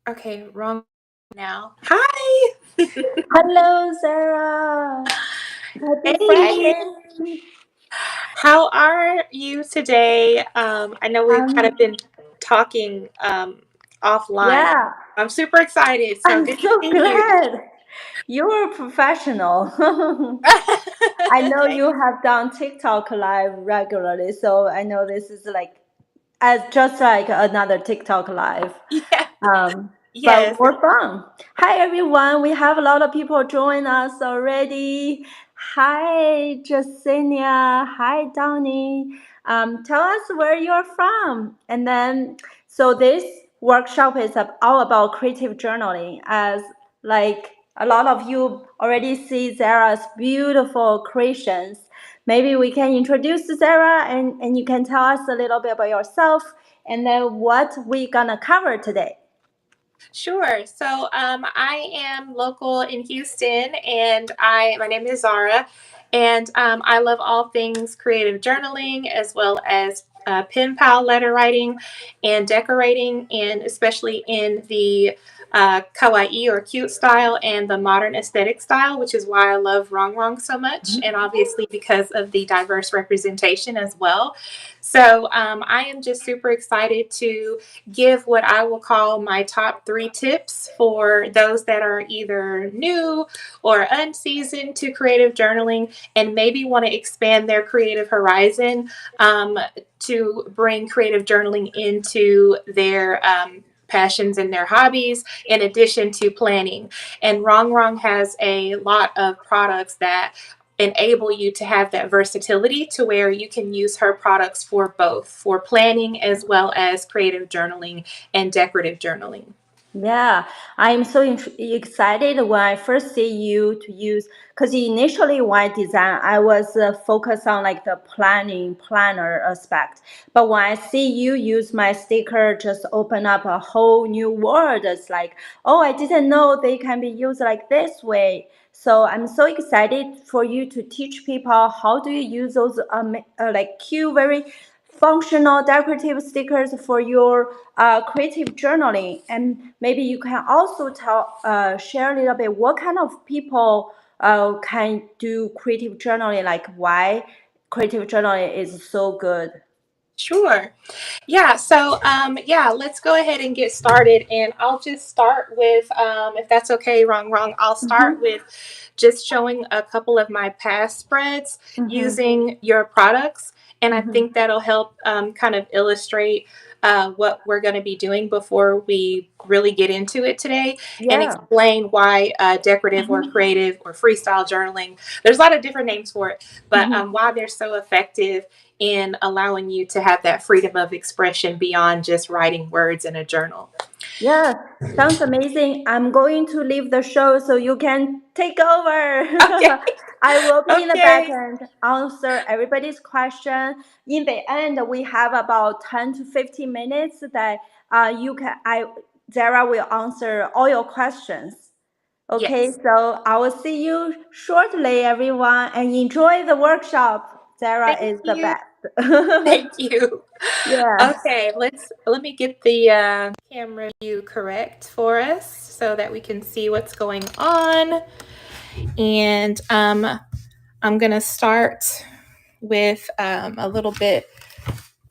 Okay, wrong now. Hi. Hello, Sarah. Happy Hey, Friday. how are you today? I know we've kind of Um, been talking offline. yeah, I'm super excited, so I'm good to so see you. glad you're a professional. I know Thank you have done TikTok live regularly, so I know this is like as just like another TikTok live. Yeah, Um, but yes. more fun. Hi everyone, we have a lot of people join us already. Hi Jacinia, hi Donnie. Tell us where you're from, and then so this workshop is all about creative journaling. As like a lot of you already see Zara's beautiful creations. Maybe we can introduce Zara, and you can tell us a little bit about yourself and then what we gonna cover today. Sure. So I am local in Houston, and my name is Zara, and I love all things creative journaling as well as pen pal letter writing and decorating, and especially in the kawaii or cute style and the modern aesthetic style, which is why I love Wrong Wrong so much, and obviously because of the diverse representation as well. So I am just super excited to give what I will call my top 3 tips for those that are either new or unseasoned to creative journaling and maybe want to expand their creative horizon, to bring creative journaling into their passions and their hobbies in addition to planning. And Wrong Wrong has a lot of products that enable you to have that versatility to where you can use her products for both, for planning as well as creative journaling and decorative journaling. Yeah, I'm so excited when I first see you to use because initially when I design, I was focused on like the planning planner aspect. But when I see you use my sticker, just open up a whole new world. It's like, oh, I didn't know they can be used like this way. So I'm so excited for you to teach people how do you use those like cute, very functional decorative stickers for your creative journaling. And maybe you can also share a little bit what kind of people can do creative journaling, like why creative journaling is so good. Sure. Yeah. So, yeah, let's go ahead and get started. And I'll just start with, if that's okay, Wrong Wrong, I'll start Mm-hmm. with just showing a couple of my past spreads Mm-hmm. using your products. And I Mm-hmm. think that'll help kind of illustrate what we're going to be doing before we really get into it today and Yeah. explain why decorative or Mm-hmm. creative or freestyle journaling, there's a lot of different names for it, but Mm-hmm. why they're so effective in allowing you to have that freedom of expression beyond just writing words in a journal. Yeah, sounds amazing. I'm going to leave the show so you can take over. Okay. I will be in the back Okay. end, answer everybody's question. In the end, we have about 10 to 15 minutes that Zara will answer all your questions. Okay, Yes. so I will see you shortly, everyone, and enjoy the workshop. Zara Thank is the you. best. Thank you. Yeah. Okay, let me get the camera view correct for us so that we can see what's going on. And I'm gonna start with a little bit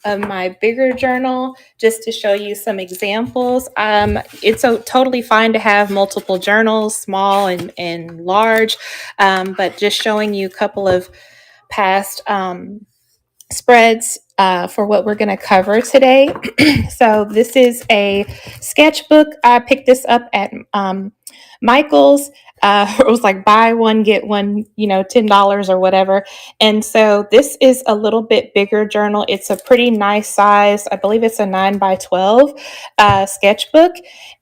of my bigger journal just to show you some examples. It's totally fine to have multiple journals, small and large, but just showing you a couple of past spreads for what we're going to cover today. So this is a sketchbook. I picked this up at Michael's. It was like buy one get one, $10 or whatever. And so this is a little bit bigger journal. It's a pretty nice size. I believe it's a 9 by 12 sketchbook.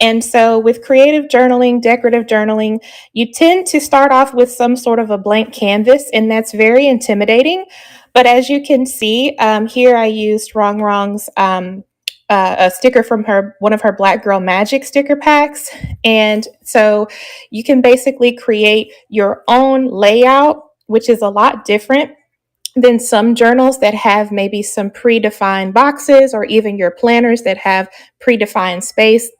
And so with creative journaling, decorative journaling, you tend to start off with some sort of a blank canvas, and that's very intimidating. But as you can see, here I used Wrong Wrong's a sticker from one of her Black Girl Magic sticker packs. And so you can basically create your own layout, which is a lot different than some journals that have maybe some predefined boxes or even your planners that have predefined space.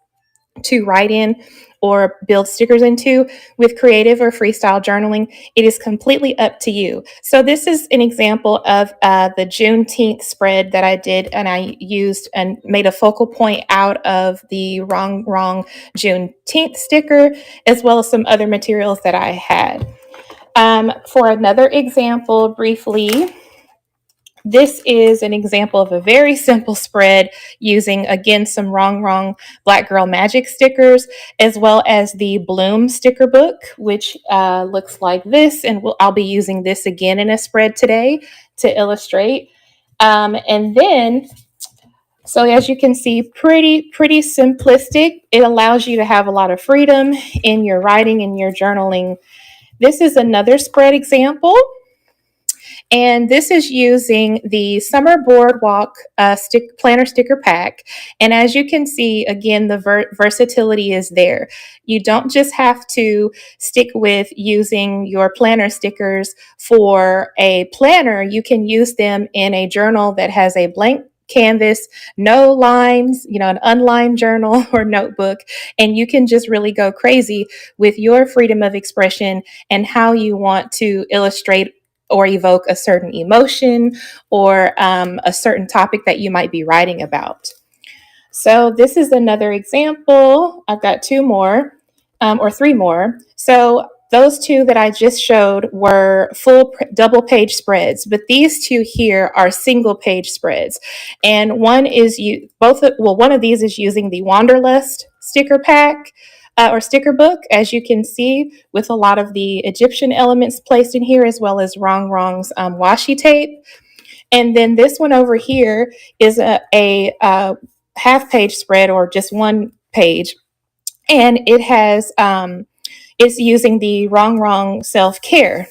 to write in or build stickers into with creative or freestyle journaling. It is completely up to you. So this is an example of the Juneteenth spread that I did, and I used and made a focal point out of the wrong Juneteenth sticker, as well as some other materials that I had. For another example, briefly, this is an example of a very simple spread using, again, some wrong Black Girl Magic stickers, as well as the Bloom sticker book, which looks like this. And I'll be using this again in a spread today to illustrate. And then, so as you can see, pretty simplistic. It allows you to have a lot of freedom in your writing and your journaling. This is another spread example. And this is using the Summer Boardwalk planner sticker pack. And as you can see, again, the versatility is there. You don't just have to stick with using your planner stickers for a planner. You can use them in a journal that has a blank canvas, no lines, an unlined journal or notebook, and you can just really go crazy with your freedom of expression and how you want to illustrate or evoke a certain emotion or a certain topic that you might be writing about. So this is another example. I've got two more or three more. So those two that I just showed were full double page spreads, but these two here are single page spreads. And one of these is using the Wanderlust sticker pack or sticker book, as you can see, with a lot of the Egyptian elements placed in here, as well as Wrong's washi tape. And then this one over here is a half page spread or just one page. And it has, it's using the Wrong self-care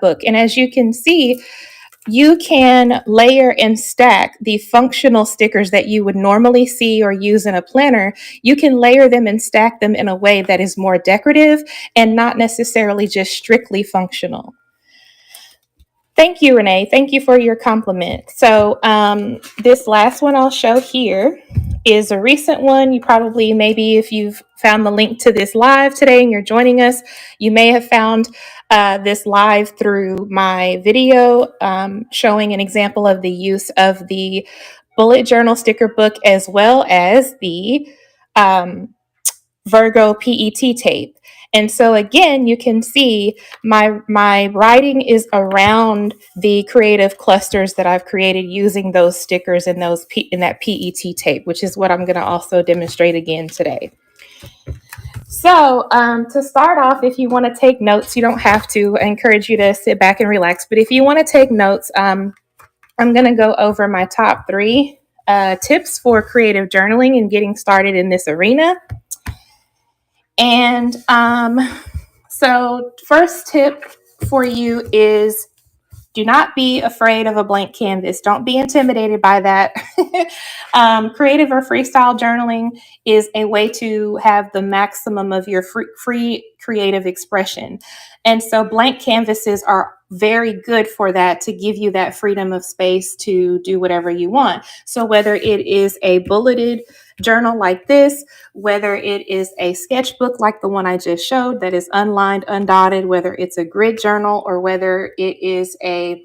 book. And as you can see, you can layer and stack the functional stickers that you would normally see or use in a planner. You can layer them and stack them in a way that is more decorative and not necessarily just strictly functional. Thank you, Renee. Thank you for your compliment. So this last one I'll show here is a recent one. You probably, maybe if you've found the link to this live today and you're joining us, you may have found this live through my video showing an example of the use of the bullet journal sticker book as well as the Virgo PET tape. And so again, you can see my writing is around the creative clusters that I've created using those stickers and in that PET tape, which is what I'm going to also demonstrate again today. So to start off, if you want to take notes, you don't have to. I encourage you to sit back and relax. But if you want to take notes, I'm going to go over my top 3 tips for creative journaling and getting started in this arena. And so first tip for you is do not be afraid of a blank canvas. Don't be intimidated by that. Creative or freestyle journaling is a way to have the maximum of your free creative expression. And so blank canvases are very good for that, to give you that freedom of space to do whatever you want. So whether it is a bulleted journal like this, whether it is a sketchbook like the one I just showed that is unlined, undotted, whether it's a grid journal or whether it is a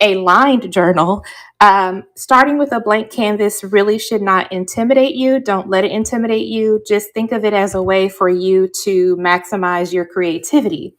lined journal, starting with a blank canvas really should not intimidate you. Don't let it intimidate you. Just think of it as a way for you to maximize your creativity.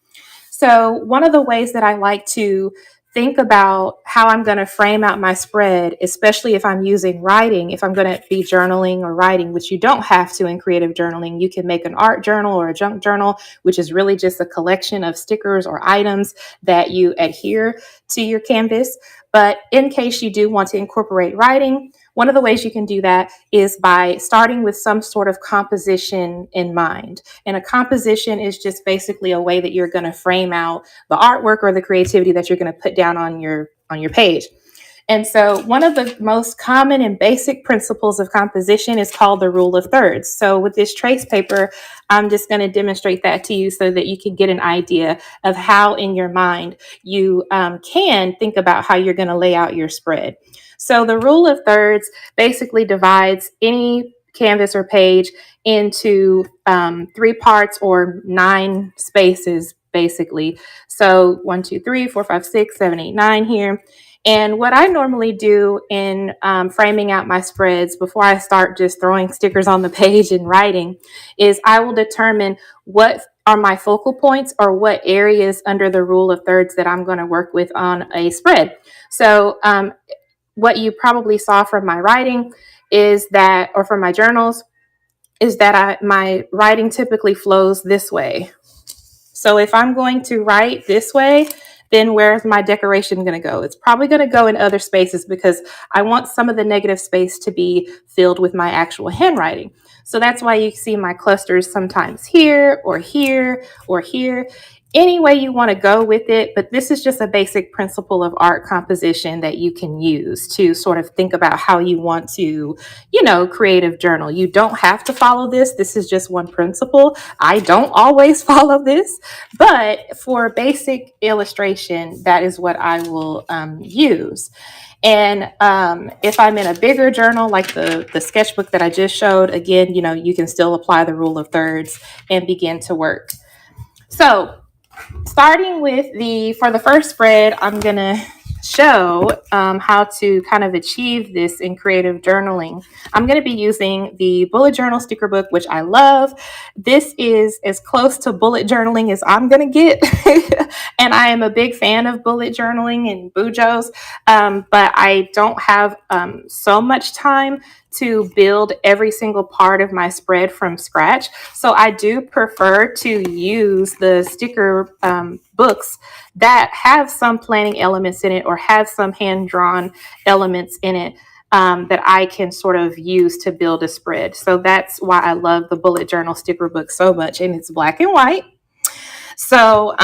So one of the ways that I like to think about how I'm going to frame out my spread, especially if I'm using writing, if I'm going to be journaling or writing, which you don't have to in creative journaling. You can make an art journal or a junk journal, which is really just a collection of stickers or items that you adhere to your canvas. But in case you do want to incorporate writing, one of the ways you can do that is by starting with some sort of composition in mind. And a composition is just basically a way that you're going to frame out the artwork or the creativity that you're going to put down on your page. And so one of the most common and basic principles of composition is called the rule of thirds. So with this trace paper, I'm just going to demonstrate that to you so that you can get an idea of how in your mind you can think about how you're going to lay out your spread. So the rule of thirds basically divides any canvas or page into 3 parts or 9 spaces, basically. So 1, 2, 3, 4, 5, 6, 7, 8, 9 here. And what I normally do in framing out my spreads before I start just throwing stickers on the page and writing is I will determine what are my focal points or what areas under the rule of thirds that I'm going to work with on a spread. So what you probably saw from my writing is that, or from my journals, is that my writing typically flows this way. So if I'm going to write this way, then where's my decoration going to go? It's probably going to go in other spaces because I want some of the negative space to be filled with my actual handwriting. So that's why you see my clusters sometimes here or here or here. Any way you want to go with it, but this is just a basic principle of art composition that you can use to sort of think about how you want to, creative journal. You don't have to follow this. This is just one principle. I don't always follow this, but for basic illustration, that is what I will use. And if I'm in a bigger journal, like the sketchbook that I just showed, again, you can still apply the rule of thirds and begin to work. So starting with for the first spread, I'm going to show how to kind of achieve this in creative journaling. I'm going to be using the bullet journal sticker book, which I love. This is as close to bullet journaling as I'm going to get. And I am a big fan of bullet journaling and bujos, but I don't have so much time to build every single part of my spread from scratch. So I do prefer to use the sticker books that have some planning elements in it or have some hand-drawn elements in it that I can sort of use to build a spread. So that's why I love the bullet journal sticker book so much. And it's black and white. So,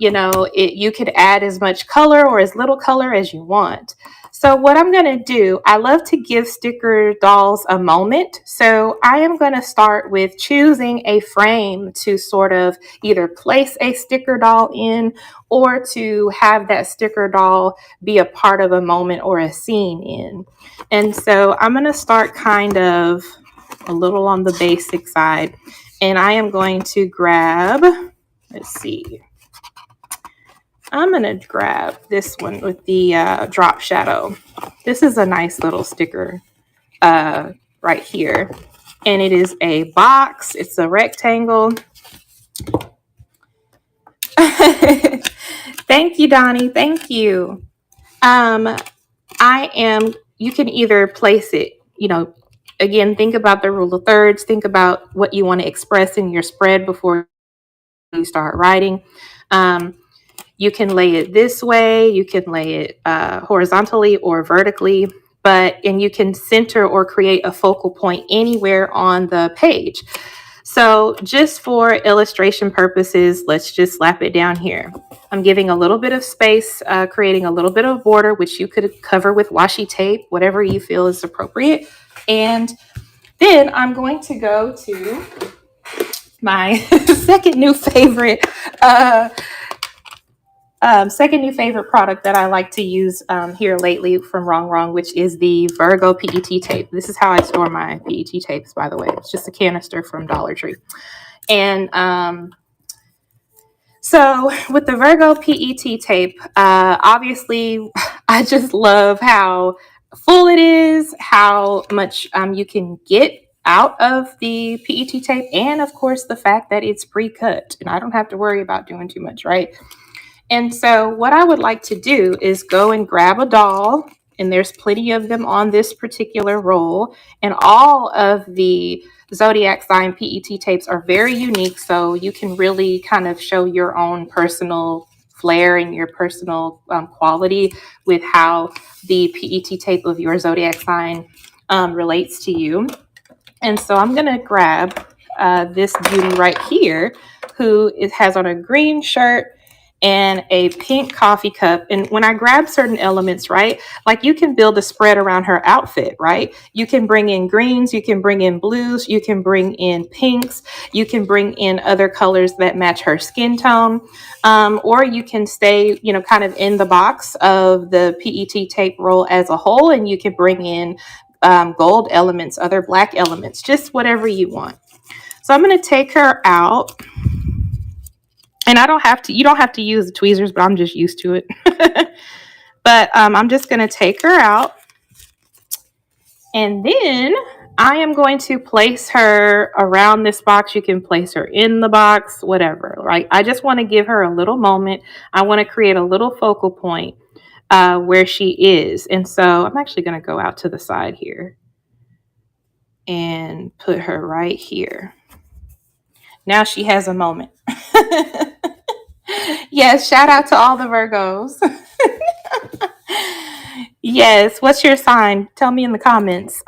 you could add as much color or as little color as you want. So what I'm going to do, I love to give sticker dolls a moment. So I am going to start with choosing a frame to sort of either place a sticker doll in or to have that sticker doll be a part of a moment or a scene in. And so I'm going to start kind of a little on the basic side. And I am going to grab, let's see, I'm going to grab this one with the drop shadow. This is a nice little sticker right here. And it is a box. It's a rectangle. Thank you, Donnie. Thank you. You can either place it, again, think about the rule of thirds. Think about what you want to express in your spread before you start writing. You can lay it this way, you can lay it horizontally or vertically, and you can center or create a focal point anywhere on the page. So just for illustration purposes, let's just slap it down here. I'm giving a little bit of space, creating a little bit of border, which you could cover with washi tape, whatever you feel is appropriate. And then I'm going to go to my second new favorite product that I like to use here lately from Wrong, which is the Virgo PET tape. This is how I store my PET tapes, by the way. It's just a canister from Dollar Tree. And so with the Virgo PET tape, obviously, I just love how full it is, how much you can get out of the PET tape, and of course, the fact that it's pre-cut, and I don't have to worry about doing too much, right? And so what I would like to do is go and grab a doll, and there's plenty of them on this particular roll, and all of the zodiac sign PET tapes are very unique, so you can really kind of show your own personal flair and your personal quality with how the PET tape of your zodiac sign relates to you. And so I'm going to grab this beauty right here, who has on a green shirt and a pink coffee cup. And when I grab certain elements, right, like you can build a spread around her outfit, right? You can bring in greens, you can bring in blues, you can bring in pinks, you can bring in other colors that match her skin tone. Or you can stay, kind of in the box of the PET tape roll as a whole, and you can bring in gold elements, other black elements, just whatever you want. So I'm going to take her out. And you don't have to use the tweezers, but I'm just used to it. But I'm just going to take her out. And then I am going to place her around this box. You can place her in the box, whatever, right? I just want to give her a little moment. I want to create a little focal point where she is. And so I'm actually going to go out to the side here and put her right here. Now she has a moment. Yes, shout out to all the Virgos. Yes, what's your sign? Tell me in the comments.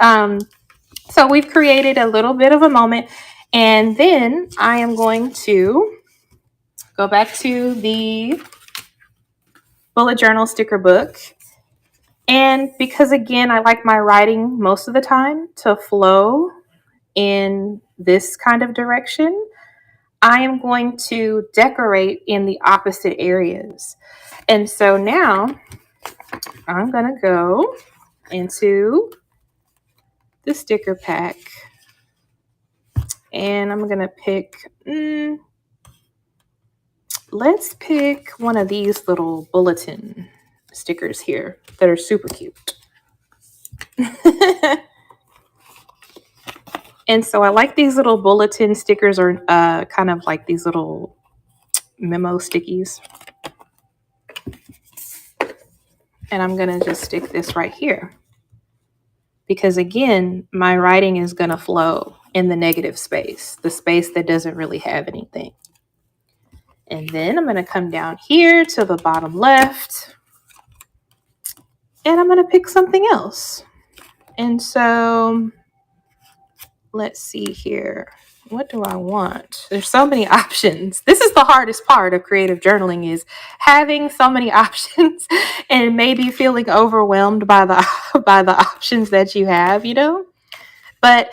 So we've created a little bit of a moment, and then I am going to go back to the bullet journal sticker book. And because again, I like my writing most of the time to flow in this kind of direction, I am going to decorate in the opposite areas. And so now I'm going to go into the sticker pack and I'm going to pick, let's pick one of these little bulletin stickers here that are super cute. And so I like these little bulletin stickers, or kind of like these little memo stickies. And I'm going to just stick this right here. Because again, my writing is going to flow in the negative space, the space that doesn't really have anything. And then I'm going to come down here to the bottom left. And I'm going to pick something else. And so let's see here. What do I want? There's so many options. This is the hardest part of creative journaling, is having so many options and maybe feeling overwhelmed by the options that you have, you know? But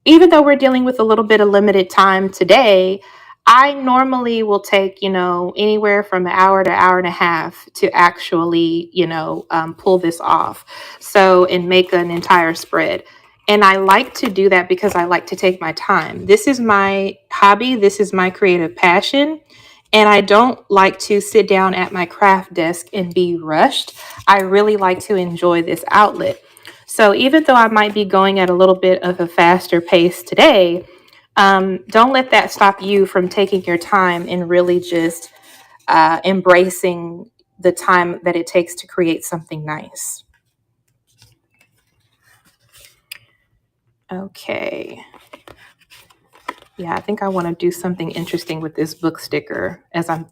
even though we're dealing with a little bit of limited time today, I normally will take, anywhere from an hour to hour and a half to actually, pull this off. So, and make an entire spread. And I like to do that because I like to take my time. This is my hobby. This is my creative passion. And I don't like to sit down at my craft desk and be rushed. I really like to enjoy this outlet. So even though I might be going at a little bit of a faster pace today, don't let that stop you from taking your time and really just embracing the time that it takes to create something nice. Okay. Yeah, I think I want to do something interesting with this book sticker as I'm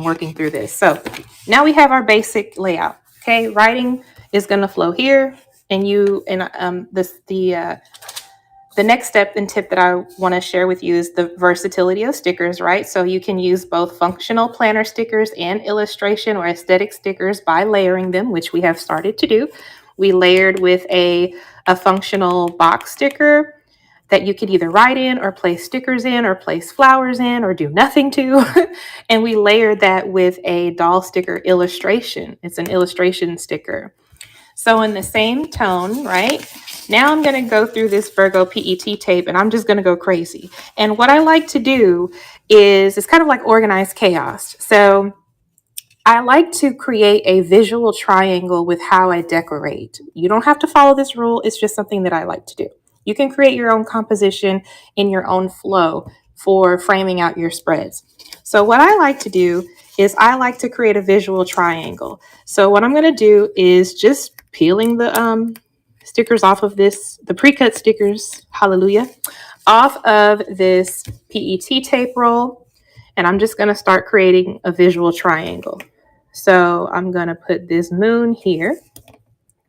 working through this. So now we have our basic layout. Okay, writing is going to flow here, and the next step and tip that I want to share with you is the versatility of stickers, right? So you can use both functional planner stickers and illustration or aesthetic stickers by layering them, which we have started to do. We layered with a functional box sticker that you could either write in or place stickers in or place flowers in or do nothing to. And we layered that with a doll sticker illustration. It's an illustration sticker. So in the same tone, right? Now I'm going to go through this Virgo PET tape and I'm just going to go crazy. And what I like to do is, it's kind of like organized chaos. So I like to create a visual triangle with how I decorate. You don't have to follow this rule. It's just something that I like to do. You can create your own composition in your own flow for framing out your spreads. So what I like to do is I like to create a visual triangle. So what I'm going to do is just peeling the stickers off of this, the pre-cut stickers, hallelujah, off of this PET tape roll. And I'm just going to start creating a visual triangle. So I'm going to put this moon here,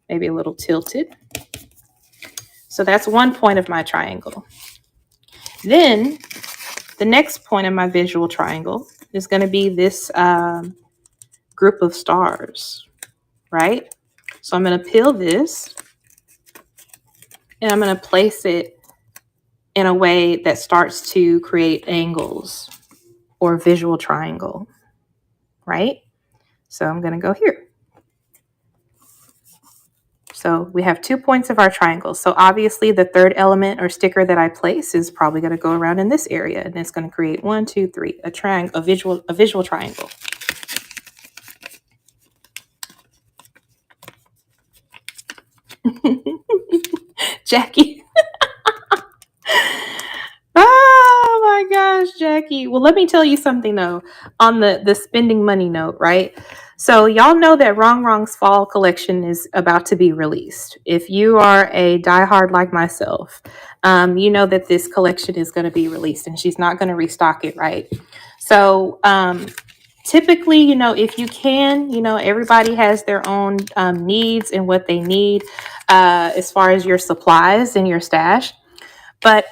maybe a little tilted. So that's one point of my triangle. Then the next point of my visual triangle is going to be this group of stars, right? So I'm going to peel this and I'm going to place it in a way that starts to create angles or visual triangle, right? So I'm going to go here. So we have 2 points of our triangle. So obviously the third element or sticker that I place is probably going to go around in this area, and it's going to create 1, 2, 3, a triangle, a visual triangle. Jackie. Oh my gosh, Jackie. Well, let me tell you something though, on the spending money note, right? So y'all know that Wrong Wrong's fall collection is about to be released. If you are a diehard like myself, you know that this collection is going to be released and she's not going to restock it, right? So typically, you know, if you can, you know, everybody has their own needs and what they need as far as your supplies and your stash. But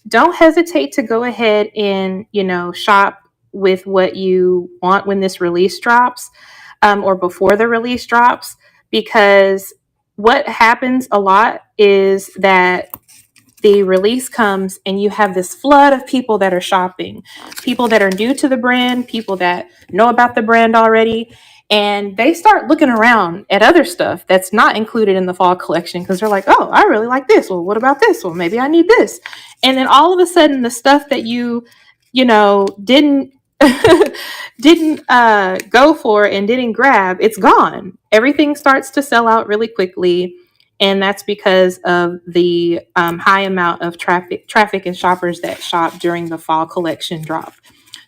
don't hesitate to go ahead and, you know, shop with what you want when this release drops, or before the release drops, because what happens a lot is that the release comes and you have this flood of people that are shopping, people that are new to the brand, people that know about the brand already, and they start looking around at other stuff that's not included in the fall collection because they're like, oh, I really like this. Well, what about this? Well, maybe I need this. And then all of a sudden the stuff that you know, didn't go for and didn't grab, it's gone. Everything starts to sell out really quickly, and that's because of the high amount of traffic and shoppers that shop during the fall collection drop.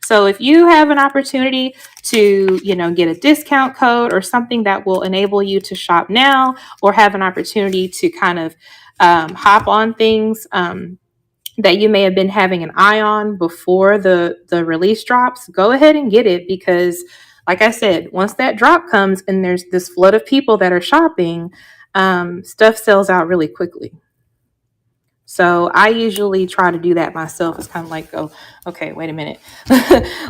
So if you have an opportunity to, you know, get a discount code or something that will enable you to shop now, or have an opportunity to kind of hop on things that you may have been having an eye on before the release drops, go ahead and get it, because like I said, once that drop comes and there's this flood of people that are shopping, stuff sells out really quickly. So I usually try to do that myself. It's kind of like, oh, okay, wait a minute.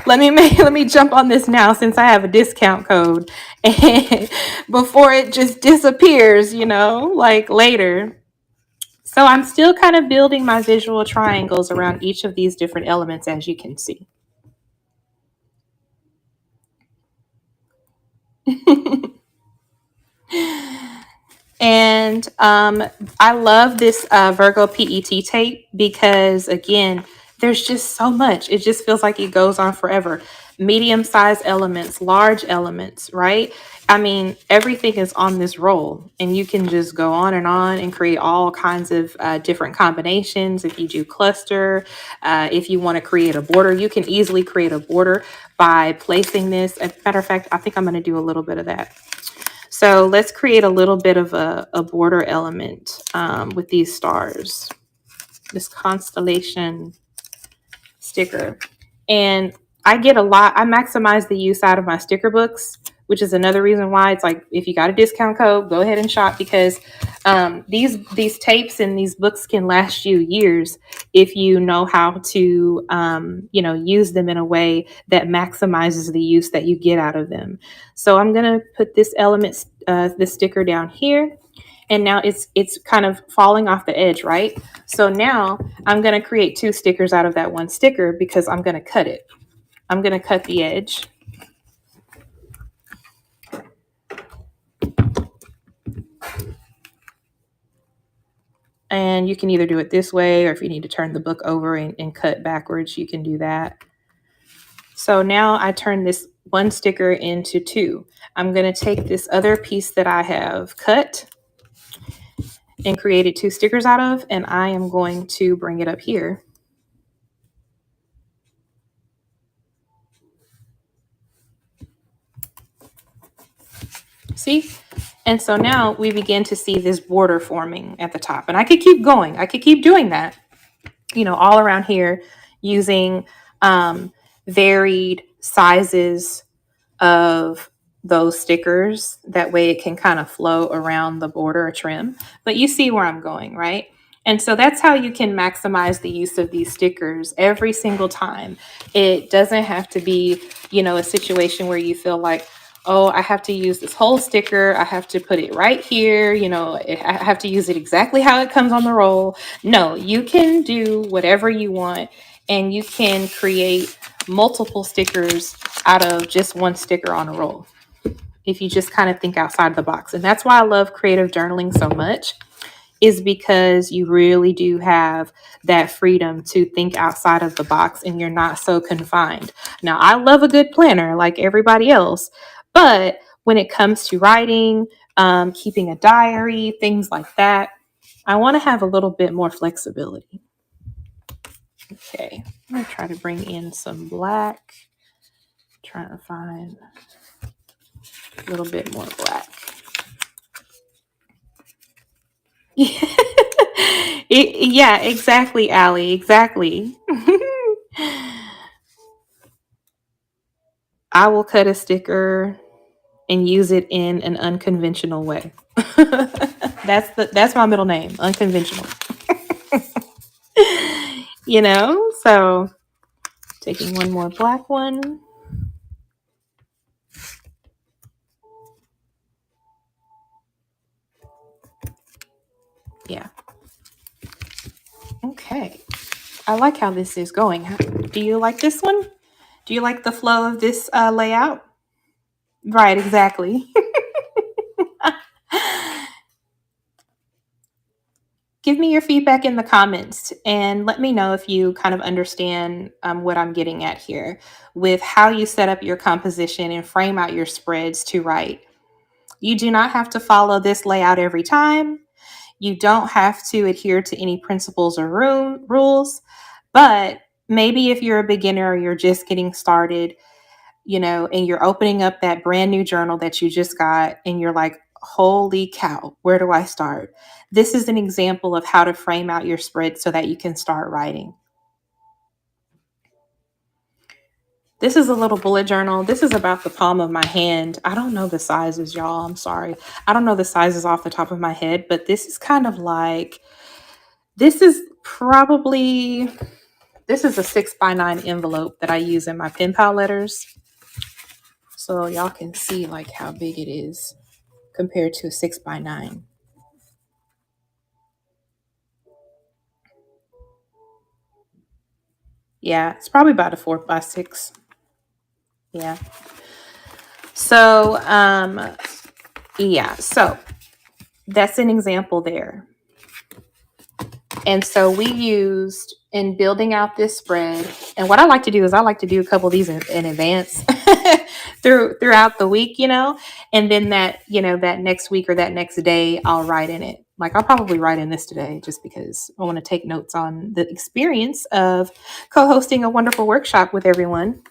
let me jump on this now since I have a discount code, and before it just disappears, you know, like later. So I'm still kind of building my visual triangles around each of these different elements, as you can see. And I love this Virgo PET tape because, again, there's just so much. It just feels like it goes on forever. Medium size elements, large elements, right? I mean, everything is on this roll, and you can just go on and create all kinds of different combinations. If you do cluster, if you want to create a border, you can easily create a border by placing this. As a matter of fact, I think I'm going to do a little bit of that. So let's create a little bit of a border element with these stars, this constellation sticker. And I maximize the use out of my sticker books, which is another reason why it's like, if you got a discount code, go ahead and shop, because these tapes and these books can last you years if you know how to, you know, use them in a way that maximizes the use that you get out of them. So I'm going to put this element, this sticker down here. And now it's kind of falling off the edge, right? So now I'm going to create 2 stickers out of that one sticker because I'm going to cut it. I'm going to cut the edge. And you can either do it this way, or if you need to turn the book over and cut backwards, you can do that. So now I turn this one sticker into 2. I'm going to take this other piece that I have cut and created 2 stickers out of, and I am going to bring it up here. See? And so now we begin to see this border forming at the top. And I could keep going. I could keep doing that, you know, all around here using varied sizes of those stickers. That way it can kind of flow around the border or trim. But you see where I'm going, right? And so that's how you can maximize the use of these stickers every single time. It doesn't have to be, you know, a situation where you feel like, oh, I have to use this whole sticker. I have to put it right here. You know, I have to use it exactly how it comes on the roll. No, you can do whatever you want, and you can create multiple stickers out of just one sticker on a roll. if you just kind of think outside the box. And that's why I love creative journaling so much, is because you really do have that freedom to think outside of the box and you're not so confined. Now, I love a good planner like everybody else, but when it comes to writing, keeping a diary, things like that, I want to have a little bit more flexibility. Okay, I'm going to try to bring in some black. Trying to find a little bit more black. Yeah, exactly, Allie. Exactly. I will cut a sticker and use it in an unconventional way. That's my middle name, unconventional. So taking one more black one. Yeah. Okay. I like how this is going. Do you like this one? Do you like the flow of this layout? Right, exactly. Give me your feedback in the comments and let me know if you kind of understand what I'm getting at here with how you set up your composition and frame out your spreads to write. You do not have to follow this layout every time. You don't have to adhere to any principles or rules, but maybe if you're a beginner or you're just getting started, and you're opening up that brand new journal that you just got and you're like, holy cow, where do I start? This is an example of how to frame out your spread so that you can start writing. This is a little bullet journal. This is about the palm of my hand. I don't know the sizes, y'all. I'm sorry. I don't know the sizes off the top of my head, but this is kind of like, this is a 6x9 envelope that I use in my pen pal letters. So y'all can see like how big it is compared to a 6x9. Yeah, it's probably about a 4x6. Yeah. So, so that's an example there. And so we used in building out this spread, and what I like to do is I like to do a couple of these in advance throughout the week, and then that next week or that next day, I'll write in it. Like I'll probably write in this today just because I want to take notes on the experience of co-hosting a wonderful workshop with everyone.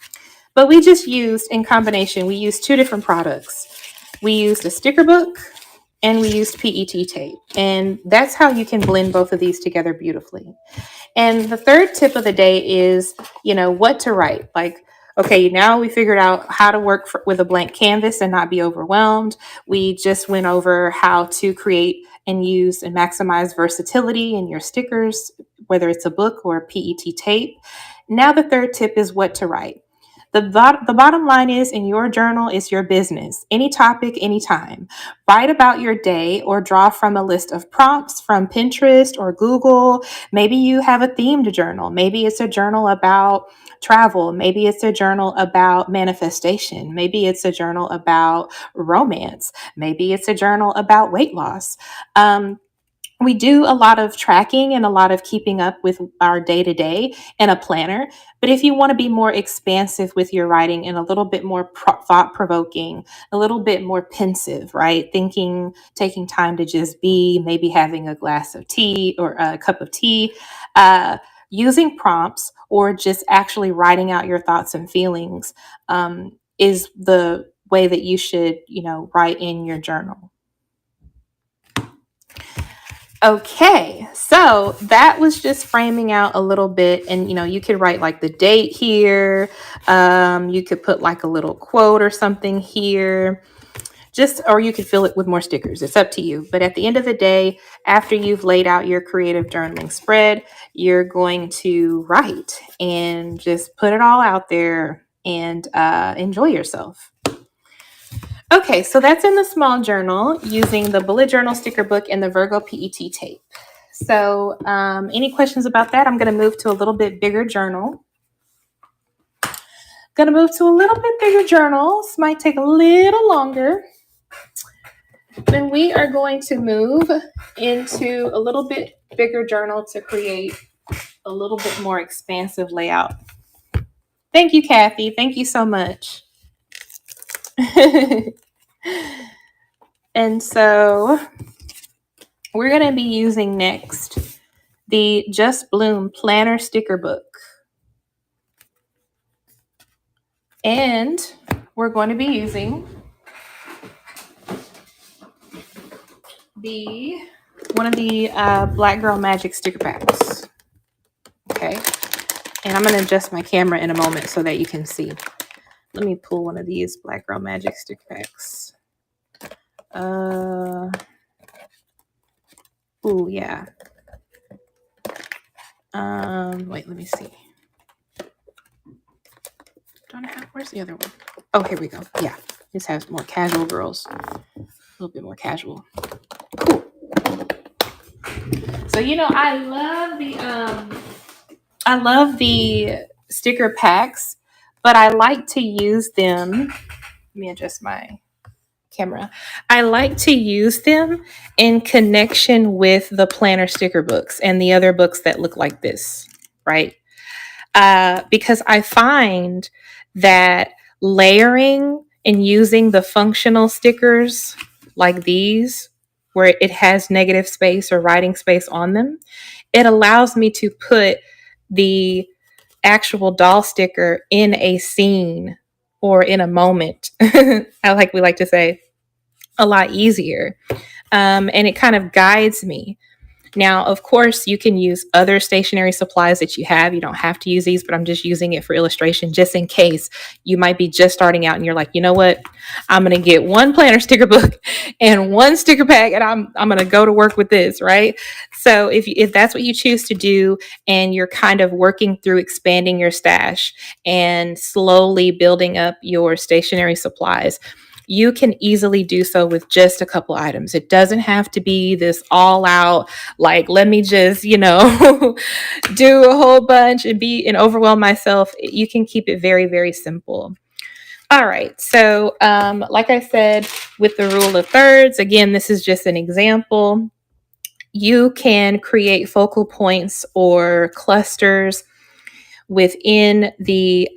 But we just used, in combination, we used two different products. We used a sticker book and we used PET tape. And that's how you can blend both of these together beautifully. And the third tip of the day is, what to write. Like, okay, now we figured out how to work with a blank canvas and not be overwhelmed. We just went over how to create and use and maximize versatility in your stickers, whether it's a book or a PET tape. Now the third tip is what to write. The bottom line is, in your journal is your business. Any topic, anytime. Write about your day or draw from a list of prompts from Pinterest or Google. Maybe you have a themed journal. Maybe it's a journal about travel. Maybe it's a journal about manifestation. Maybe it's a journal about romance. Maybe it's a journal about weight loss. We do a lot of tracking and a lot of keeping up with our day to day in a planner. But if you want to be more expansive with your writing and a little bit more thought provoking, a little bit more pensive, right? Thinking, taking time to just be, maybe having a glass of tea or a cup of tea, using prompts or just actually writing out your thoughts and feelings is the way that you should, write in your journal. Okay, so that was just framing out a little bit, and you could write like the date here. You could put like a little quote or something here, or you could fill it with more stickers. It's up to you. But at the end of the day, after you've laid out your creative journaling spread, you're going to write and just put it all out there and enjoy yourself. Okay, so that's in the small journal using the bullet journal sticker book and the Virgo PET tape. So any questions about that? I'm going to move to a little bit bigger journal. Gonna move to a little bit bigger journals. Might take a little longer. Then we are going to move into a little bit bigger journal to create a little bit more expansive layout. Thank you, Kathy. Thank you so much. And so we're going to be using next the Just Bloom Planner Sticker Book. And we're going to be using one of the Black Girl Magic sticker packs. Okay. And I'm going to adjust my camera in a moment so that you can see. Let me pull one of these Black Girl Magic sticker packs. Ooh, yeah. Wait, let me see. Don't I have, where's the other one? Oh, here we go. Yeah. This has more casual girls. A little bit more casual. Cool. So, I love the sticker packs, but I like to use them. Let me adjust my camera. I like to use them in connection with the planner sticker books and the other books that look like this, right? Because I find that layering and using the functional stickers like these, where it has negative space or writing space on them, it allows me to put the actual doll sticker in a scene or in a moment. We like to say, a lot easier. And it kind of guides me. Now, of course, you can use other stationery supplies that you have. You don't have to use these, but I'm just using it for illustration, just in case you might be just starting out and you're like, you know what? I'm going to get one planner sticker book and one sticker pack, and I'm going to go to work with this, right? So if that's what you choose to do, and you're kind of working through expanding your stash and slowly building up your stationery supplies, you can easily do so with just a couple items. It doesn't have to be this all out, like, let me just, do a whole bunch and overwhelm myself. You can keep it very, very simple. All right. So, like I said, with the rule of thirds, again, this is just an example. You can create focal points or clusters within the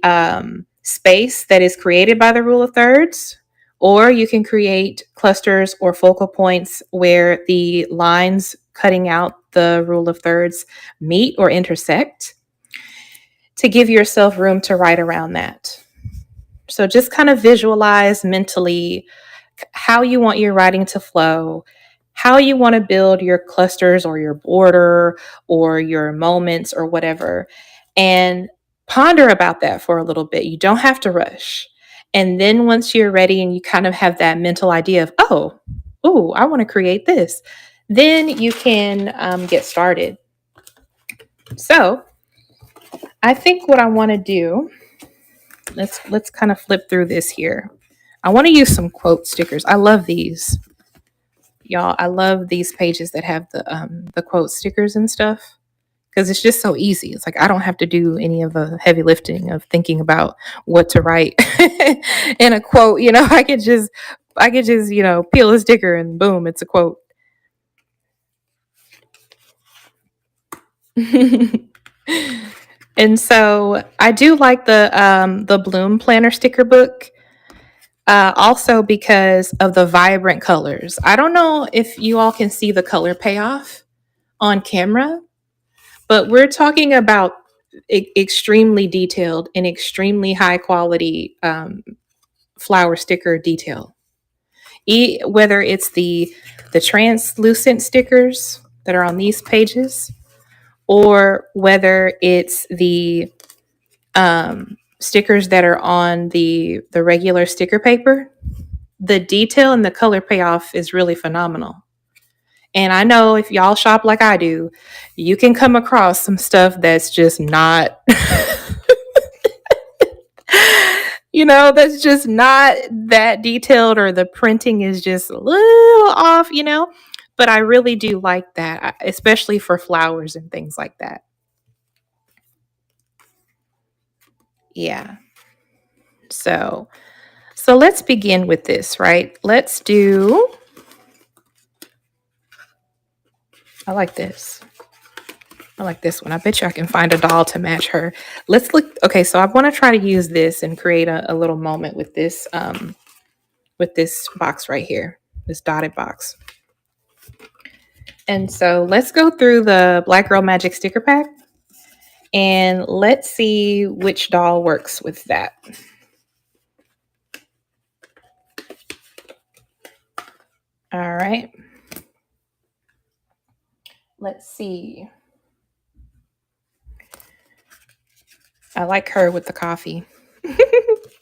space that is created by the rule of thirds. Or you can create clusters or focal points where the lines cutting out the rule of thirds meet or intersect to give yourself room to write around that. So just kind of visualize mentally how you want your writing to flow, how you want to build your clusters or your border or your moments or whatever, and ponder about that for a little bit. You don't have to rush. And then once you're ready and you kind of have that mental idea of, I want to create this, then you can get started. So I think what I want to do, let's kind of flip through this here. I want to use some quote stickers. I love these. Y'all, I love these pages that have the quote stickers and stuff, because it's just so easy. It's like I don't have to do any of the heavy lifting of thinking about what to write in a quote. I could just peel a sticker and boom, it's a quote. And so I do like the Bloom Planner sticker book. Also because of the vibrant colors. I don't know if you all can see the color payoff on camera, but we're talking about extremely detailed and extremely high quality flower sticker detail. Whether it's the translucent stickers that are on these pages, or whether it's the stickers that are on the regular sticker paper, the detail and the color payoff is really phenomenal. And I know if y'all shop like I do, you can come across some stuff that's just not, that's just not that detailed, or the printing is just a little off, But I really do like that, especially for flowers and things like that. Yeah. So let's begin with this, right? Let's do, I like this. I like this one. I bet you I can find a doll to match her. Let's look. Okay, so I want to try to use this and create a little moment with this box right here, this dotted box. And so let's go through the Black Girl Magic sticker pack and let's see which doll works with that. All right. Let's see. I like her with the coffee. I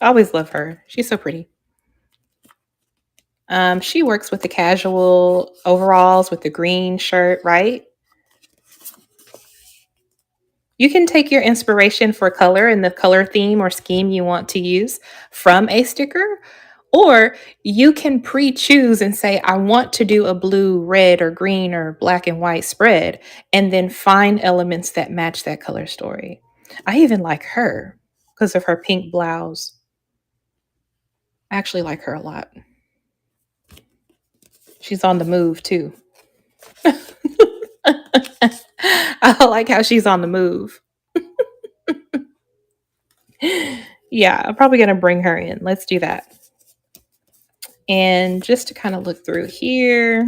always love her. She's so pretty. She works with the casual overalls with the green shirt, right? You can take your inspiration for color and the color theme or scheme you want to use from a sticker, or you can pre-choose and say, I want to do a blue, red, or green, or black and white spread, and then find elements that match that color story. I even like her because of her pink blouse. I actually like her a lot. She's on the move too. I like how she's on the move. Yeah, I'm probably going to bring her in. Let's do that. And just to kind of look through here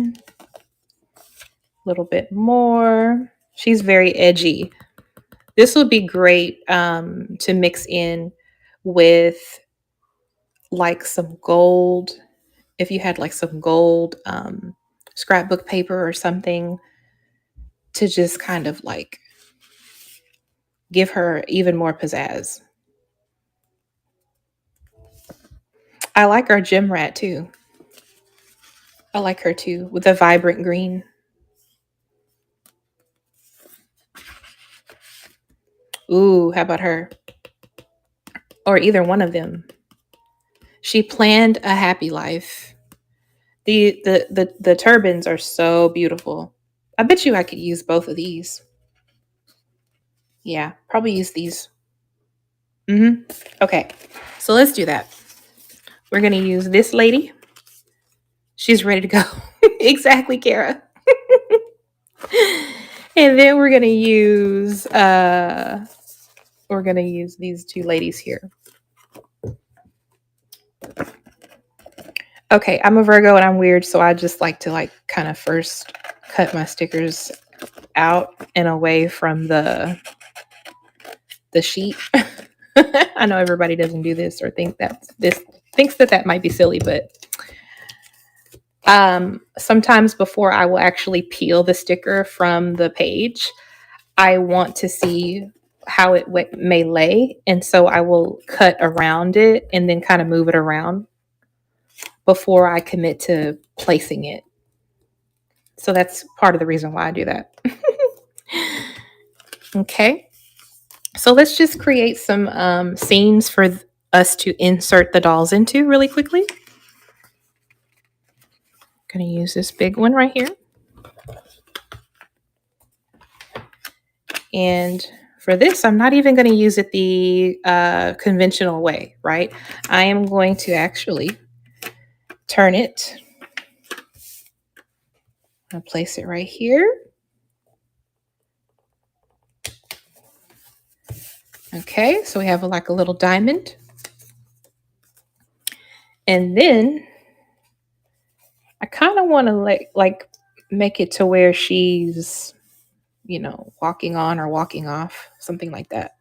a little bit more. She's very edgy. This would be great to mix in with like some gold. If you had like some gold scrapbook paper or something to just kind of like give her even more pizzazz. I like our gym rat too. I like her too with the vibrant green. Ooh, how about her? Or either one of them. She planned a happy life. The turbans are so beautiful. I bet you I could use both of these. Yeah, probably use these. Okay, so let's do that. We're gonna use this lady. She's ready to go. Exactly, Kara. And then we're gonna use these two ladies here. Okay, I'm a Virgo and I'm weird, so I just like to like kind of first cut my stickers out and away from the sheet. I know everybody doesn't do this or thinks that might be silly, but sometimes before I will actually peel the sticker from the page, I want to see how it may lay, and so I will cut around it and then kind of move it around before I commit to placing it. So that's part of the reason why I do that. Okay. So let's just create some scenes for us to insert the dolls into really quickly. I'm going to use this big one right here. And for this, I'm not even going to use it the conventional way, right? I am going to actually turn it. I'll place it right here. Okay, so we have like a little diamond. And then I kind of want to like make it to where she's, walking on or walking off, something like that.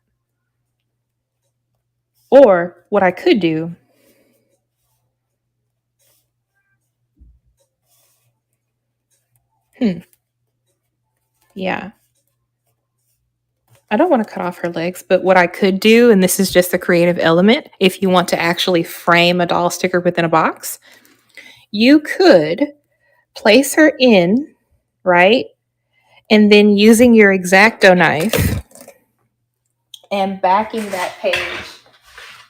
Or what I could do, yeah. I don't want to cut off her legs, but what I could do, and this is just a creative element, if you want to actually frame a doll sticker within a box, you could place her in, right? And then using your X-Acto knife and backing that page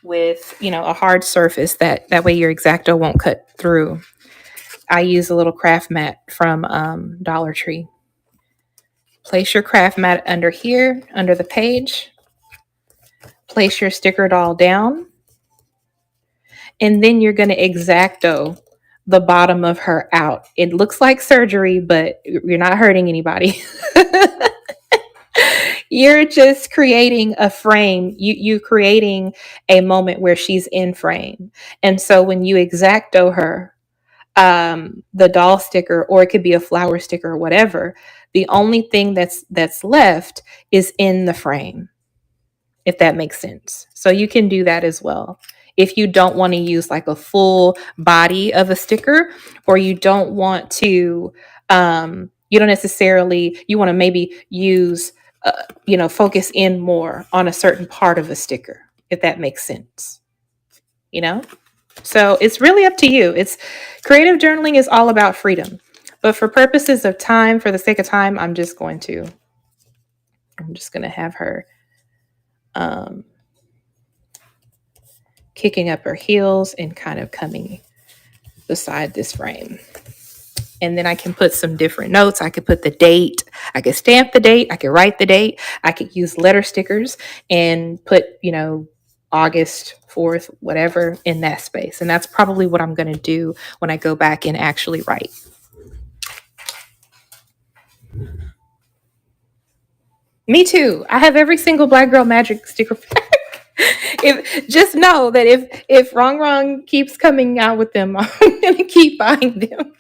with, a hard surface that way your X-Acto won't cut through. I use a little craft mat from Dollar Tree. Place your craft mat under here, under the page. Place your sticker doll down. And then you're going to X-Acto the bottom of her out. It looks like surgery, but you're not hurting anybody. You're just creating a frame. You creating a moment where she's in frame. And so when you X-Acto her, the doll sticker, or it could be a flower sticker or whatever, the only thing that's left is in the frame, if that makes sense. So you can do that as well. If you don't want to use like a full body of a sticker, or you don't want to, you don't necessarily, you want to maybe use, focus in more on a certain part of a sticker, if that makes sense, you know? So it's really up to you. It's creative journaling is all about freedom. But for purposes of time, for the sake of time, I'm just going to have her kicking up her heels and kind of coming beside this frame. And then I can put some different notes. I could put the date. I could stamp the date. I could write the date. I could use letter stickers and put, August 4th, whatever, in that space. And that's probably what I'm going to do when I go back and actually write. Me too. I have every single Black Girl Magic sticker pack. Just know that if Wrong keeps coming out with them, I'm gonna keep buying them.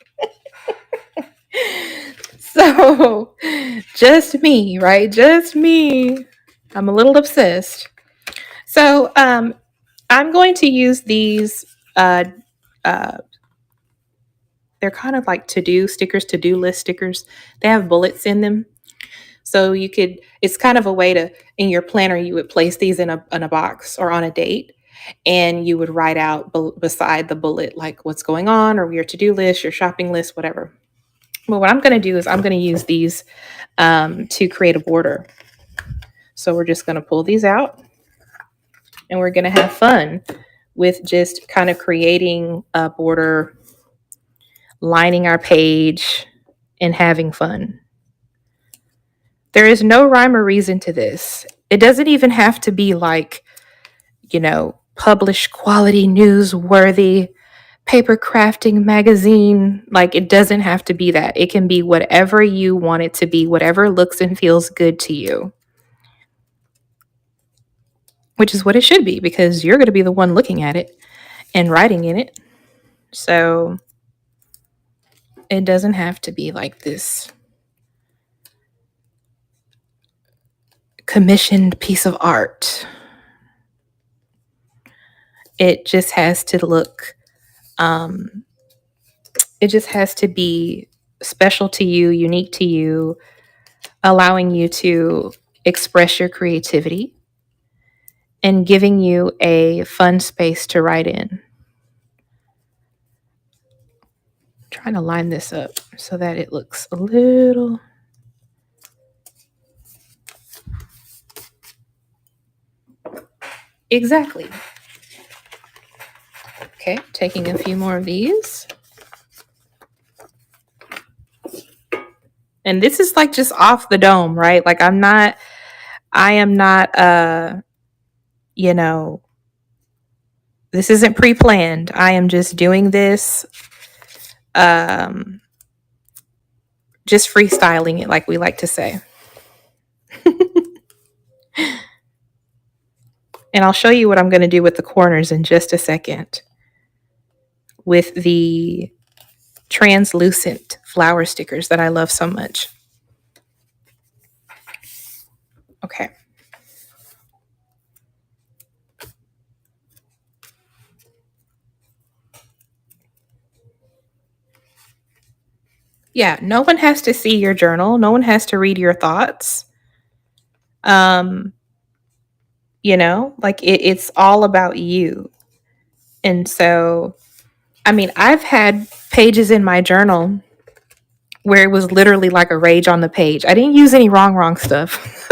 So just me, right? Just me. I'm a little obsessed. So I'm going to use these. They're kind of like to-do stickers, to-do list stickers. They have bullets in them. So it's kind of a way to, in your planner, you would place these in a box or on a date, and you would write out beside the bullet, like what's going on, or your to-do list, your shopping list, whatever. Well, what I'm going to do is I'm going to use these to create a border. So we're just going to pull these out, and we're going to have fun with just kind of creating a border, lining our page, and having fun. There is no rhyme or reason to this. It doesn't even have to be like, published quality, newsworthy, paper crafting magazine. Like, it doesn't have to be that. It can be whatever you want it to be, whatever looks and feels good to you. Which is what it should be, because you're going to be the one looking at it and writing in it. So it doesn't have to be like this commissioned piece of art. It just has to look, it just has to be special to you, unique to you, allowing you to express your creativity and giving you a fun space to write in. I'm trying to line this up so that it looks a little... Exactly. Okay, taking a few more of these. And this is like just off the dome, right? Like I am not, this isn't pre-planned. I am just doing this, just freestyling it, like we like to say. And I'll show you what I'm going to do with the corners in just a second with the translucent flower stickers that I love so much. Okay. Yeah, no one has to see your journal. No one has to read your thoughts. Like it's all about you. And so, I mean, I've had pages in my journal where it was literally like a rage on the page. I didn't use any wrong stuff.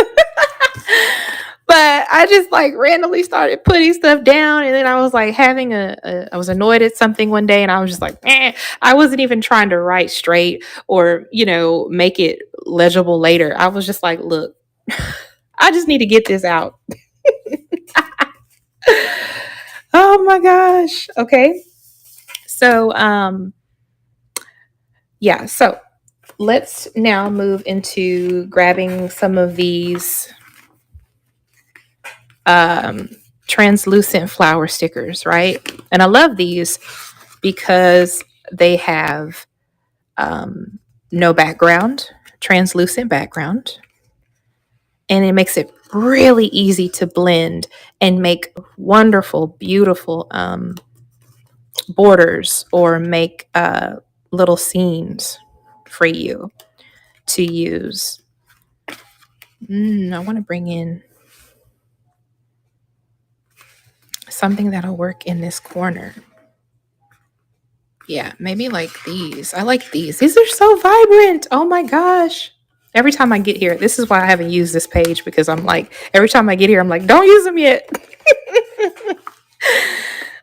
But I just like randomly started putting stuff down, and then I was like having I was annoyed at something one day, and I was just like, I wasn't even trying to write straight or, make it legible later. I was just like, look, I just need to get this out. Oh Oh my gosh. Okay. So, yeah. So let's now move into grabbing some of these um, translucent flower stickers, right? And I love these because they have no background, translucent background, and it makes it really easy to blend and make wonderful, beautiful borders or make little scenes for you to use. I want to bring in something that'll work in this corner. Yeah, maybe like these. I like these. These are so vibrant. Oh my gosh. Every time I get here, this is why I haven't used this page because I'm like, every time I get here, I'm like, don't use them yet.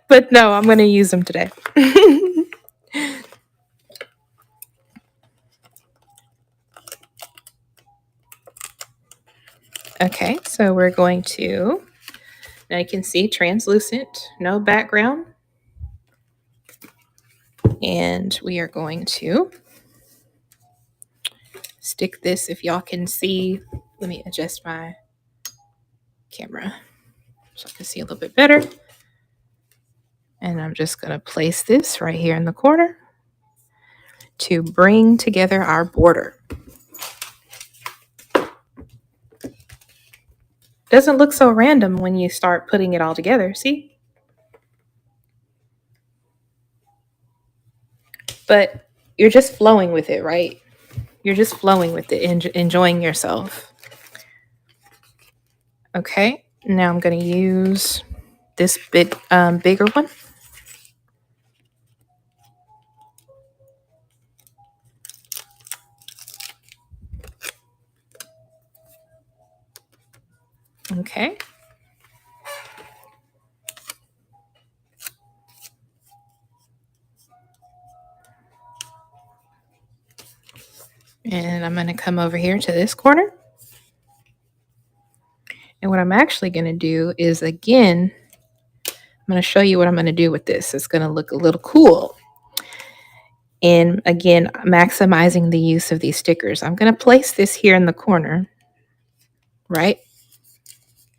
But no, I'm going to use them today. Okay, so we're going to, now you can see translucent, no background. And we are going to stick this, if y'all can see, let me adjust my camera so I can see a little bit better. And I'm just going to place this right here in the corner to bring together our border. Doesn't look so random when you start putting it all together, see? But you're just flowing with it, right? You're just flowing with it, enjoying yourself. Okay, now I'm going to use this bit bigger one. Okay. And I'm going to come over here to this corner. And what I'm actually going to do is, again, I'm going to show you what I'm going to do with this. It's going to look a little cool. And again, maximizing the use of these stickers. I'm going to place this here in the corner, right?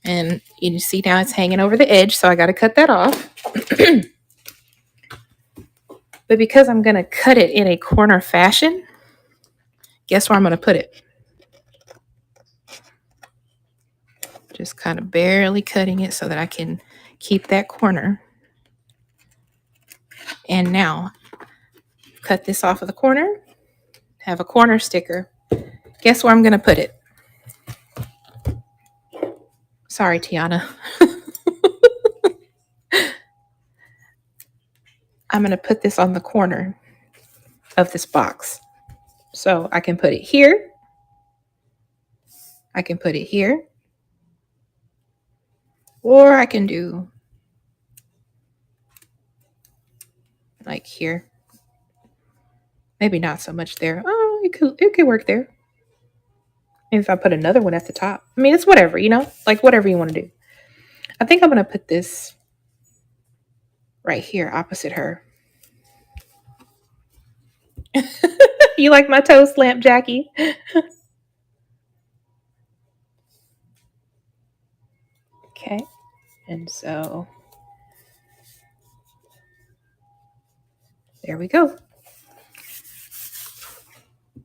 And you see now it's hanging over the edge, so I got to cut that off. But because I'm going to cut it in a corner fashion, guess where I'm going to put it? Just kind of barely cutting it so that I can keep that corner. And now, cut this off of the corner, have a corner sticker. Guess where I'm going to put it? Sorry, Tiana. I'm going to put this on the corner of this box. So I can put it here. I can put it here. Or I can do like here. Maybe not so much there. Oh, it could work there. Maybe if I put another one at the top. I mean, it's whatever, like whatever you want to do. I think I'm going to put this right here opposite her. You like my toast lamp, Jackie? Okay. And so there we go.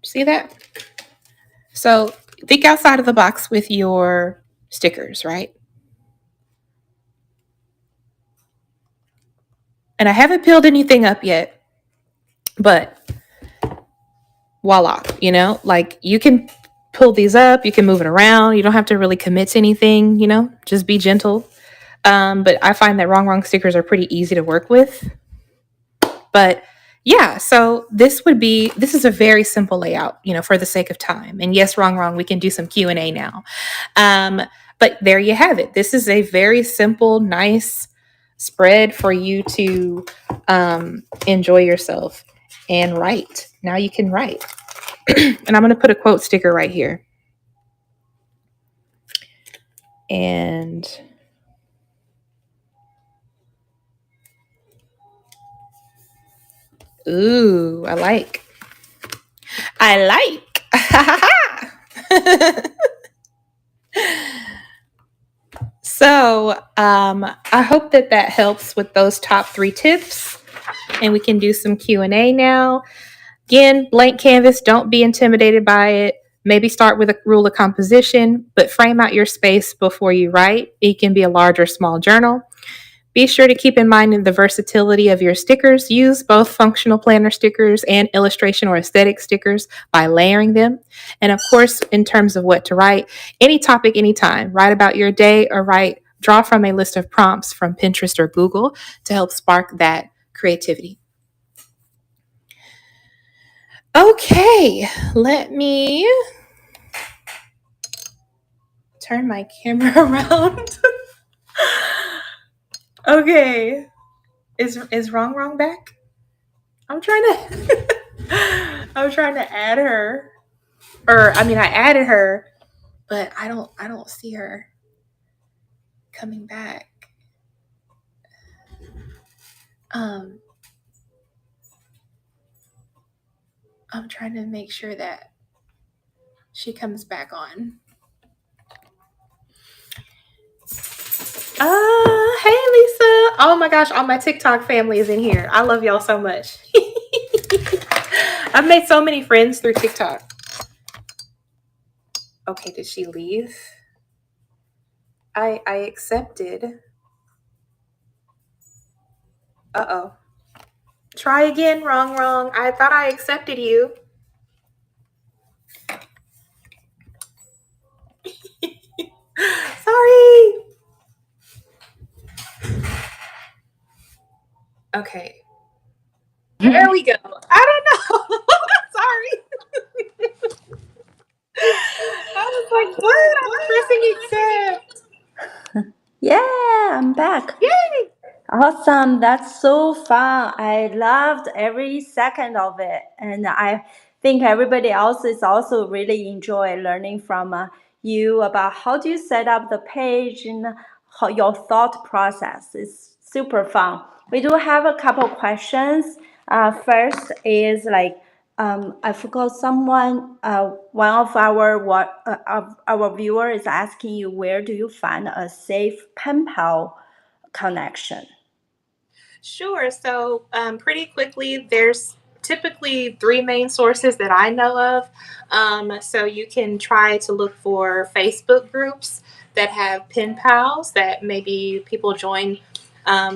See that? So think outside of the box with your stickers, right? And I haven't peeled anything up yet, but voila, like you can pull these up, you can move it around. You don't have to really commit to anything, just be gentle. But I find that wrong stickers are pretty easy to work with. But yeah, so this is a very simple layout, for the sake of time. And yes, wrong, we can do some Q&A now. But there you have it. This is a very simple, nice spread for you to enjoy yourself and write. Now you can write. And I'm going to put a quote sticker right here. And Ooh, I like. I like. So, I hope that that helps with those top 3 tips, and we can do some Q&A now. Again, blank canvas, don't be intimidated by it. Maybe start with a rule of composition, but frame out your space before you write. It can be a large or small journal. Be sure to keep in mind the versatility of your stickers. Use both functional planner stickers and illustration or aesthetic stickers by layering them. And of course, in terms of what to write, any topic, anytime. Write about your day or draw from a list of prompts from Pinterest or Google to help spark that creativity. Okay, let me turn my camera around. Okay. Is wrong back? I'm trying to I'm trying to add her. Or I mean I added her, but I don't see her coming back. Um I'm trying to make sure that she comes back on. Hey Lisa. Oh my gosh, all my TikTok family is in here. I love y'all so much. I've made so many friends through TikTok. Okay, did she leave? I accepted. Uh-oh. Try again, wrong. I thought I accepted you. Sorry. Okay. There we go. I don't know. Sorry. I was like, what? I'm pressing accept. Yeah, I'm back. Yay. Awesome. That's so fun. I loved every second of it. And I think everybody else is also really enjoy learning from you about how do you set up the page and how your thought process is super fun. We do have a couple questions. First is like, I forgot someone, one of our viewer is asking you, where do you find a safe pen pal connection? Sure. So, pretty quickly, there's typically 3 main sources that I know of. So, you can try to look for Facebook groups that have pen pals that maybe people join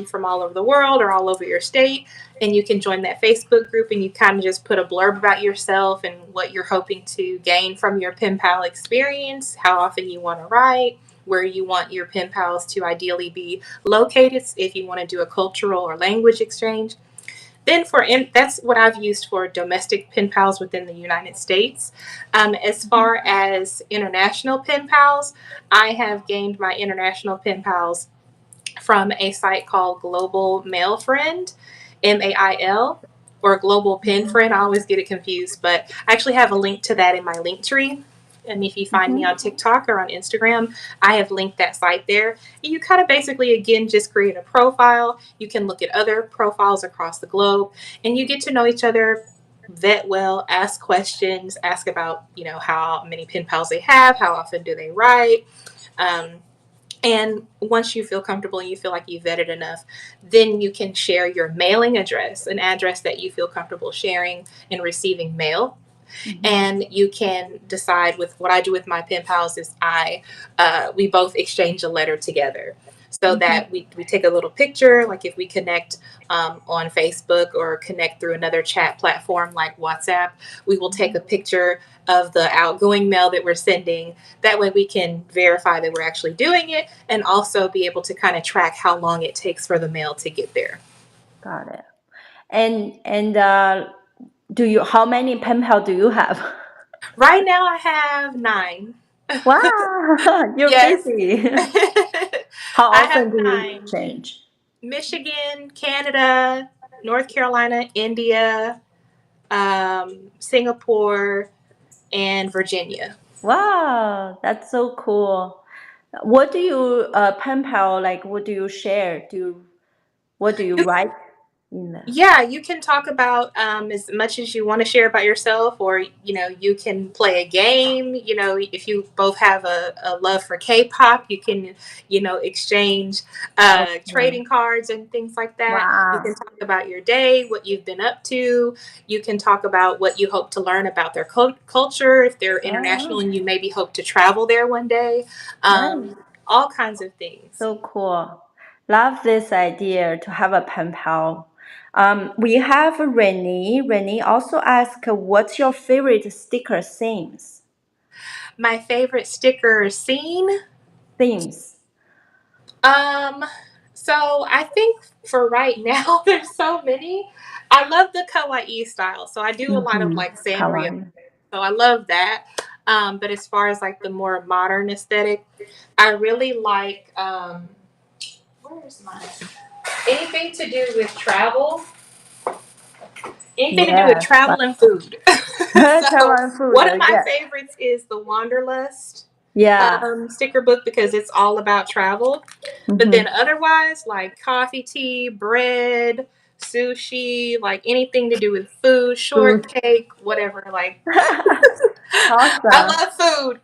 from all over the world or all over your state. And you can join that Facebook group and you kind of just put a blurb about yourself and what you're hoping to gain from your pen pal experience, how often you want to write, where you want your pen pals to ideally be located if you want to do a cultural or language exchange. Then that's what I've used for domestic pen pals within the United States. As far as international pen pals, I have gained my international pen pals from a site called Global Mail Friend, MAIL, or Global Pen Friend. I always get it confused, but I actually have a link to that in my link tree. And if you find me on TikTok or on Instagram, I have linked that site there. And you kind of basically, again, just create a profile. You can look at other profiles across the globe and you get to know each other, vet well, ask questions, ask about, how many pen pals they have, how often do they write. And once you feel comfortable and you feel like you've vetted enough, then you can share your mailing address, an address that you feel comfortable sharing and receiving mail. And you can decide with what I do with my pen pals is we both exchange a letter together. So that we take a little picture, like if we connect on Facebook or connect through another chat platform like WhatsApp, we will take a picture of the outgoing mail that we're sending. That way we can verify that we're actually doing it and also be able to kind of track how long it takes for the mail to get there. Got it. And how many pen pals do you have? Right now I have 9. Wow, you're Yes. busy. How I have often do you 9. change? Michigan, Canada, North Carolina, India, Singapore, and Virginia. Wow, that's so cool. What do you pen pal like? What do you share? What do you write in the. Yeah, you can talk about as much as you want to share about yourself, or you can play a game. If you both have a love for K-pop, you can exchange Okay. trading cards and things like that. You Wow. can talk about your day, what you've been up to. You can talk about what you hope to learn about their culture, if they're international Oh, and you maybe hope to travel there one day. nice. All kinds of things. So cool. Love this idea to have a pen pal. We have Renee. Renee also asked, "What's your favorite sticker themes?" My favorite sticker scene. Themes. Um, so I think for right now, there's so many. I love the kawaii style. So I do a lot of Mm-hmm. like Sanrio. Kawaii. So I love that. But as far as like the more modern aesthetic, I really like where's mine? Anything to do with travel. Anything to do with Yes. travel and food. So Taiwan food. one of my Yes. favorites is the Wanderlust Yeah. sticker book because it's all about travel. But Mm-hmm. then otherwise, like coffee, tea, bread, sushi, like anything to do with food, Food. shortcake, whatever. Like I Awesome. love food.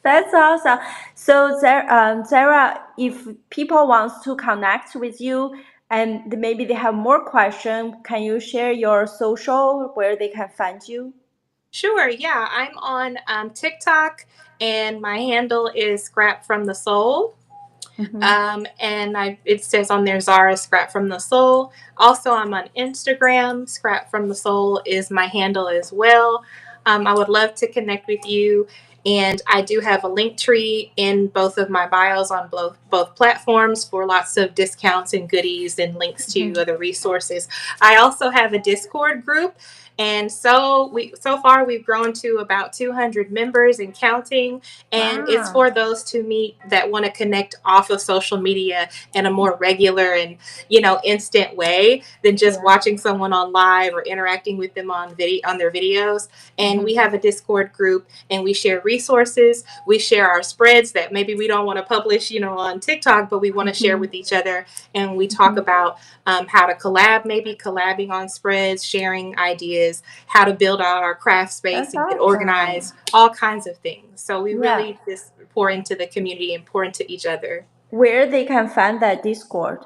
That's awesome. So, Sarah, if people wants to connect with you and maybe they have more questions, can you share your social where they can find you? Sure, yeah. I'm on TikTok and my handle is Scrap from the Soul. Mm-hmm. And it says on there Zara Scrap from the Soul. Also, I'm on Instagram. Scrap from the Soul is my handle as well. I would love to connect with you. And I do have a link tree in both of my bios on both platforms for lots of discounts and goodies and links to Mm-hmm. other resources. I also have a Discord group. And so far we've grown to about 200 members and counting, and it's Wow. for those to meet that want to connect off of social media in a more regular and instant way than just Yeah. watching someone on live or interacting with them on video on their videos. And we Mm-hmm. have a Discord group and we share resources, we share our spreads that maybe we don't want to publish on TikTok, but we want to share Mm-hmm. with each other. And we talk Mm-hmm. about how to collab, maybe collabing on spreads, sharing ideas, how to build out our craft space That's and get awesome. organized, all kinds of things. So we Yeah. really just pour into the community and pour into each other. Where they can find that Discord?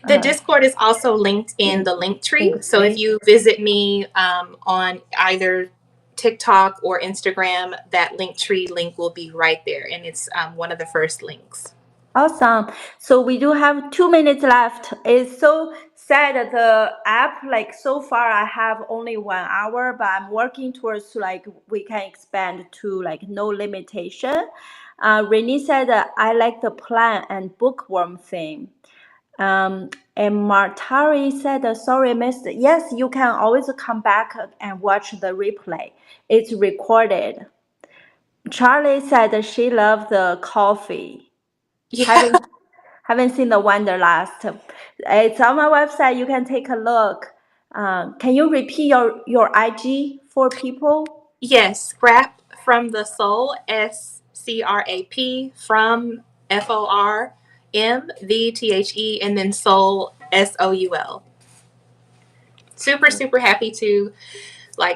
The Uh, Discord is also linked in link, the link tree. link So if tree. you visit me on either TikTok or Instagram, that link tree link will be right there. And it's one of the first links. Awesome. So we do have 2 minutes left. It's so sad that the app, like so far I have only 1 hour, but I'm working towards to like we can expand to like no limitation. Renee said I like the plan and bookworm theme. And Martari said, sorry, missed. Yes, you can always come back and watch the replay. It's recorded. Charlie said she loved the coffee. Yeah. Haven't seen the Wanderlust. It's on my website. You can take a look. Can you repeat your IG for people? Yes. Scrap from the soul. SCRAP from FORMTHE and then soul SOUL. Super, super happy to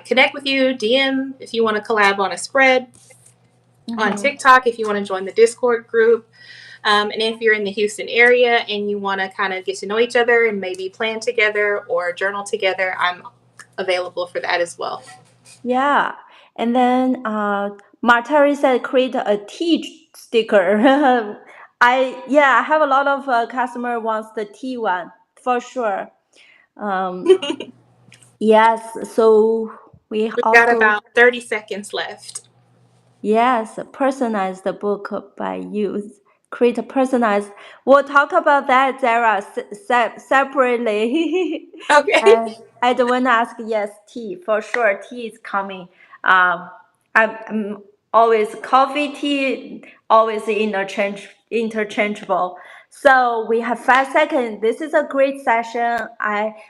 connect with you. DM if you want to collab on a spread, on Mm-hmm. TikTok if you want to join the Discord group. And if you're in the Houston area and you want to kind of get to know each other and maybe plan together or journal together, I'm available for that as well. Yeah. And then Martari said create a tea sticker. I have a lot of customer wants the tea one for sure. Um, yes. So we We've got also. about 30 seconds left. Yes, personalize the book by use. Create a personalized. We'll talk about that, Zara, separately. Okay. I don't want to ask. Yes, tea for sure. Tea is coming. I'm always coffee, tea, always interchangeable. So we have 5 seconds. This is a great session.